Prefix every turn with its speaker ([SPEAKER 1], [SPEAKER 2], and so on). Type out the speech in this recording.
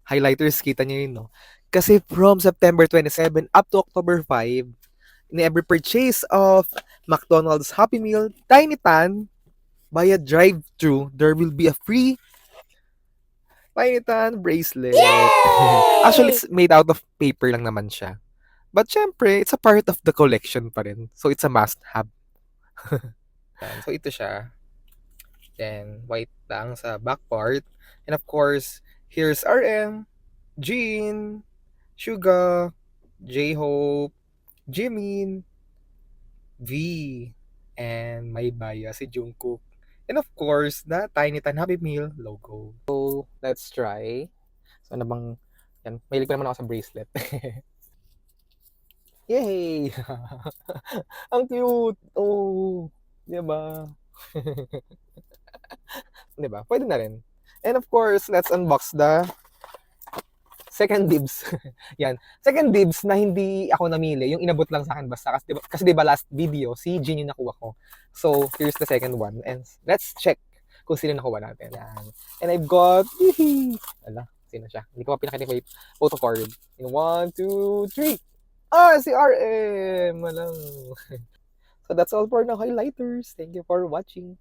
[SPEAKER 1] highlighters, kita niyo yun, no? Kasi from September 27 up to October 5, in every purchase of McDonald's Happy Meal, Tiny Tan, via drive-thru, there will be a free Tiny Tan bracelet. Actually, it's made out of paper lang naman siya. But syempre, it's a part of the collection pa rin. So, it's a must-have. So, ito siya. Then, white lang sa back part. And of course, here's RM, Jean, Suga, J-Hope, Jimin, V, and may baya si Jungkook. And of course, the Tiny Tan Happy Meal logo. So, let's try. So, ano bang, yan, mahilig pa naman ako sa bracelet. Yay! Ang cute! Oh, di ba? Di ba? Pwede na rin. And of course, let's unbox the second dibs. Yan. Second dibs na hindi ako namili. Yung inabot lang sa akin basta. Kasi diba last video, si Jin yung nakuha ko. So, here's the second one. And let's check kung sino nakuha natin. Yan. And I've got... Ala, sino siya? Hindi ko pa pinakita yung photo card. In 1, 2, 3. Ah, si RM! Walang... So, that's all for now, highlighters. Thank you for watching.